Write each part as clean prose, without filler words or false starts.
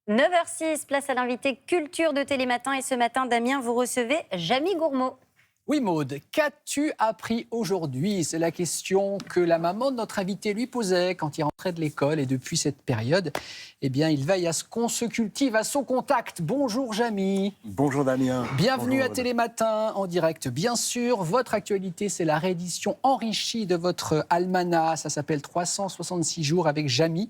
9h06, place à l'invité culture de Télématin. Et ce matin, Damien, vous recevez Jamie Gourmaud. Oui Maude, qu'as-tu appris aujourd'hui? C'est la question que la maman de notre invité lui posait quand il rentrait de l'école. Et depuis cette période, eh bien, il veille à ce qu'on se cultive à son contact. Bonjour Jamie. Bonjour Damien. Bienvenue Bonjour, à Télématin en direct. Bien sûr, votre actualité, c'est la réédition enrichie de votre almanach. Ça s'appelle 366 jours avec Jamie.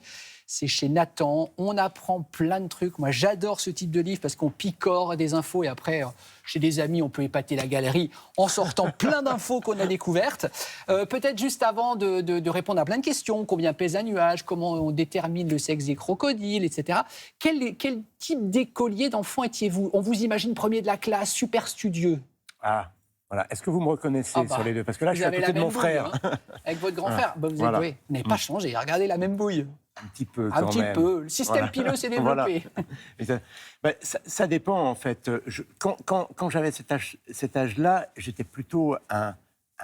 C'est chez Nathan. On apprend plein de trucs. Moi, j'adore ce type de livre parce qu'on picore des infos et après, chez des amis, on peut épater la galerie en sortant plein d'infos qu'on a découvertes. Peut-être juste avant de répondre à plein de questions. Combien pèse un nuage? Comment on détermine le sexe des crocodiles, etc. Quel type d'écolier, d'enfant étiez-vous? On vous imagine premier de la classe, super studieux. Ah, voilà. Est-ce que vous me reconnaissez sur les deux? Parce que là, je suis à avez côté la de mon même bouille, frère. hein, avec votre grand frère. Bah, vous Voilà. vous n'avez pas changé. Regardez la même bouille. Un petit peu Un quand petit même. peu. Le système pileux s'est développé. Voilà. Ça dépend, en fait. Quand j'avais cet âge-là, j'étais plutôt un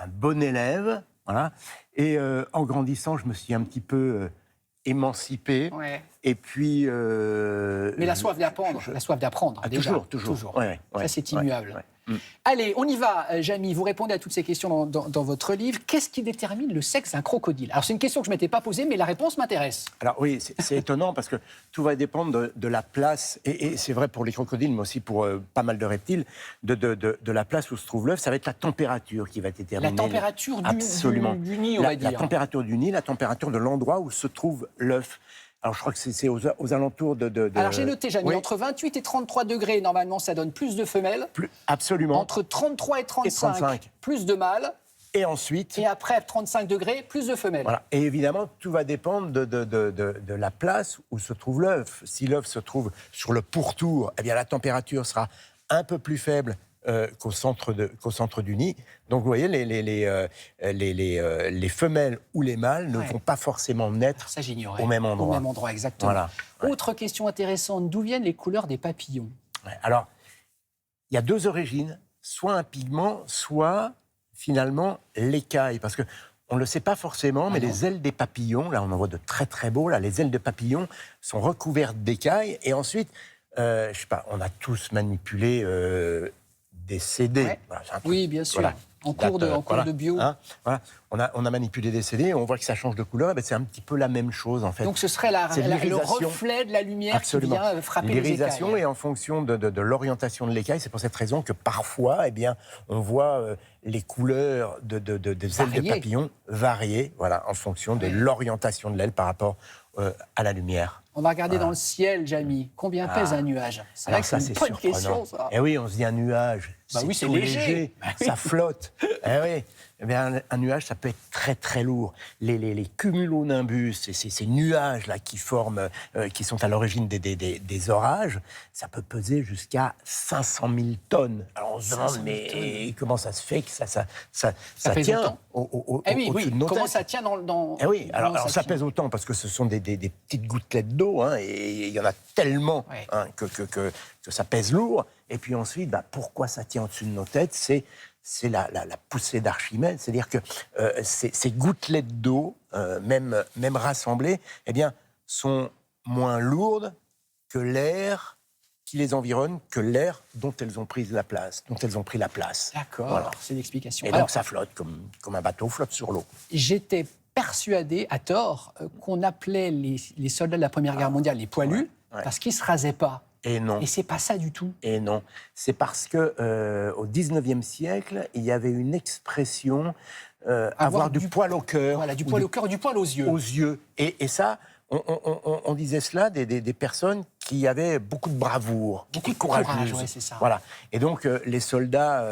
bon élève. Voilà. Et en grandissant, je me suis un petit peu émancipé. Ouais. Et puis... Mais la soif d'apprendre, Ah, déjà. toujours. Ouais, Ça, c'est immuable. ouais. Allez, on y va, Jamie. Vous répondez à toutes ces questions dans votre livre. Qu'est-ce qui détermine le sexe d'un crocodile? Alors, c'est une question que je ne m'étais pas posée, mais la réponse m'intéresse. Alors oui, c'est étonnant parce que tout va dépendre de la place, et c'est vrai pour les crocodiles, mais aussi pour pas mal de reptiles, de la place où se trouve l'œuf. Ça va être la température qui va déterminer. La température Absolument. du nid, on va dire. La température du nid, la température de l'endroit où se trouve l'œuf. Alors je crois que c'est aux alentours de... Alors j'ai noté, Jamie, oui. entre 28 et 33 degrés, normalement, ça donne plus de femelles. Absolument. Entre 33 et 35, plus de mâles. Et ensuite... Et après 35 degrés, plus de femelles. Voilà. Et évidemment, tout va dépendre de la place où se trouve l'œuf. Si l'œuf se trouve sur le pourtour, eh bien la température sera un peu plus faible qu'au centre du nid. Donc vous voyez, les femelles ou les mâles ne vont pas forcément naître au même endroit. Au même endroit, exactement. Voilà. Autre question intéressante, d'où viennent les couleurs des papillons? Alors, il y a deux origines, soit un pigment, soit finalement l'écaille. Parce que on ne le sait pas forcément, mais les ailes des papillons, là on en voit de très très beaux, là, les ailes de papillons sont recouvertes d'écailles. Et ensuite, je sais pas, on a tous manipulé des CD. Ouais. Voilà, c'est un truc, Oui, bien sûr. voilà. En cours de bio. Hein, voilà. On a manipulé des CD, on voit que ça change de couleur. Eh ben, c'est un petit peu la même chose en fait. Donc ce serait le reflet de la lumière qui vient frapper les écailles. L'irisation est en fonction de l'orientation de l'écaille. C'est pour cette raison que parfois, eh bien, on voit les couleurs des ailes de papillon varier, voilà, en fonction de l'orientation de l'aile par rapport à la lumière. On va regarder dans le ciel, Jamie. Combien pèse un nuage? C'est vrai que c'est une bonne question, ça. Eh oui, on se dit un nuage. Bah oui, c'est tout léger. Ça flotte. Eh oui. Eh bien, un nuage, ça peut être très très lourd. Les cumulonimbus, ces nuages-là qui forment, qui sont à l'origine des orages, ça peut peser jusqu'à 500 000 tonnes. Alors on se demande, mais comment ça se fait que ça tient au-dessus de nos têtes? Comment ça tient dans Eh oui, alors ça pèse autant parce que ce sont des petites gouttelettes d'eau, hein, et il y en a tellement hein, que ça pèse lourd. Et puis ensuite, pourquoi ça tient au-dessus de nos têtes? C'est la poussée d'Archimède, c'est-à-dire que ces gouttelettes d'eau, même rassemblées, eh bien, sont moins lourdes que l'air qui les environne, que l'air dont elles ont pris la place. D'accord, Voilà. c'est l'explication. Et donc ça flotte comme un bateau flotte sur l'eau. J'étais persuadé, à tort, qu'on appelait les soldats de la Première Guerre mondiale les poilus parce qu'ils ne se rasaient pas. Et non. Et c'est pas ça du tout. Et non. C'est parce que au XIXe siècle, il y avait une expression avoir du poil au cœur. Voilà, du poil au cœur, du poil aux yeux. Aux yeux. Et ça, on disait cela des personnes qui avaient beaucoup de bravoure, beaucoup de courage. C'est ça. Voilà. Et donc les soldats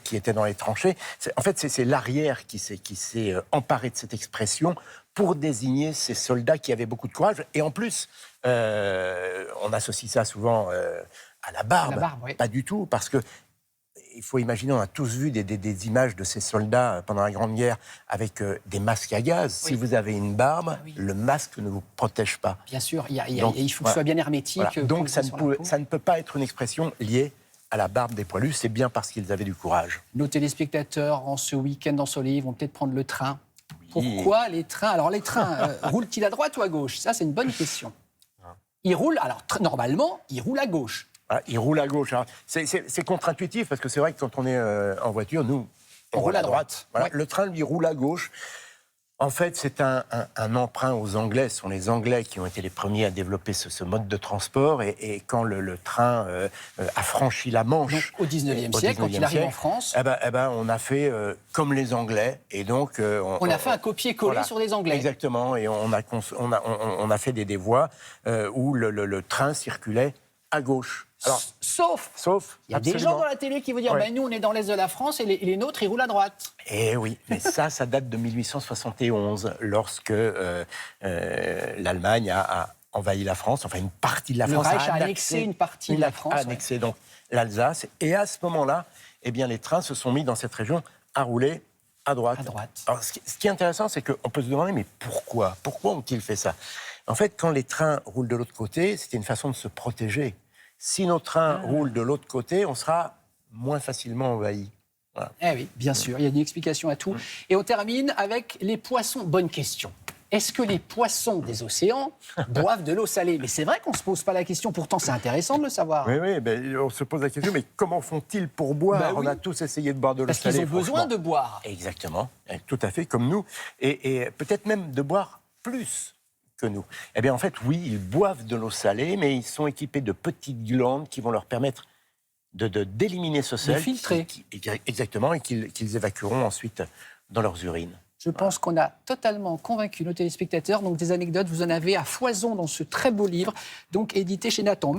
qui étaient dans les tranchées, en fait c'est l'arrière qui s'est emparé de cette expression pour désigner ces soldats qui avaient beaucoup de courage. Et en plus, on associe ça souvent à la barbe. Pas du tout, parce que il faut imaginer, on a tous vu des images de ces soldats pendant la Grande Guerre avec des masques à gaz. Oui. Si vous avez une barbe, le masque ne vous protège pas. Bien sûr, il faut que ce soit bien hermétique. Voilà. Donc ça ne peut pas être une expression liée à la barbe des poilus, c'est bien parce qu'ils avaient du courage. Nos téléspectateurs, en ce week-end ensoleillé, vont peut-être prendre le train. Pourquoi les trains? Alors les trains, roulent-ils à droite ou à gauche? Ça, c'est une bonne question. Il roule, alors normalement, il roule à gauche. Ah, il roule à gauche. Alors, c'est contre-intuitif parce que c'est vrai que quand on est en voiture, nous, on roule à droite. Voilà. Ouais. Le train, lui, roule à gauche. En fait, c'est un emprunt aux Anglais. Ce sont les Anglais qui ont été les premiers à développer ce mode de transport. Et quand le train a franchi la Manche... Donc, au 19e siècle, quand il arrive en France... Eh ben, on a fait comme les Anglais. Et donc, on a fait un copier-coller voilà, sur les Anglais. Exactement. Et on a fait des voies où le train circulait à gauche. Alors, Sauf, il y a des absolument. gens dans la télé qui vont dire Ouais. ben, nous, on est dans l'Est de la France et les nôtres, ils roulent à droite. Eh oui, mais ça date de 1871, lorsque l'Allemagne a envahi la France, enfin une partie de la Le France Reich a annexé une partie de la France. A annexé donc l'Alsace. Et à ce moment-là, eh bien, les trains se sont mis dans cette région à rouler à droite. À droite. Alors, ce qui est intéressant, c'est qu'on peut se demander, mais pourquoi ont-ils fait ça? En fait, quand les trains roulent de l'autre côté, c'était une façon de se protéger. Si nos trains roulent de l'autre côté, on sera moins facilement envahi. Voilà. Eh oui, bien sûr, il y a une explication à tout. Et on termine avec les poissons. Bonne question. Est-ce que les poissons des océans boivent de l'eau salée? Mais c'est vrai qu'on ne se pose pas la question, pourtant c'est intéressant de le savoir. Oui, ben, on se pose la question, mais comment font-ils pour boire? Ben oui. On a tous essayé de boire de l'eau Parce salée. qu'ils ont besoin de boire. Exactement, tout à fait, comme nous. Et peut-être même de boire plus que nous. Eh bien, en fait, oui, ils boivent de l'eau salée, mais ils sont équipés de petites glandes qui vont leur permettre d'éliminer ce sel. filtrer. Exactement, et qu'ils évacueront ensuite dans leurs urines. Je pense qu'on a totalement convaincu nos téléspectateurs. Donc des anecdotes, vous en avez à foison dans ce très beau livre, donc édité chez Nathan.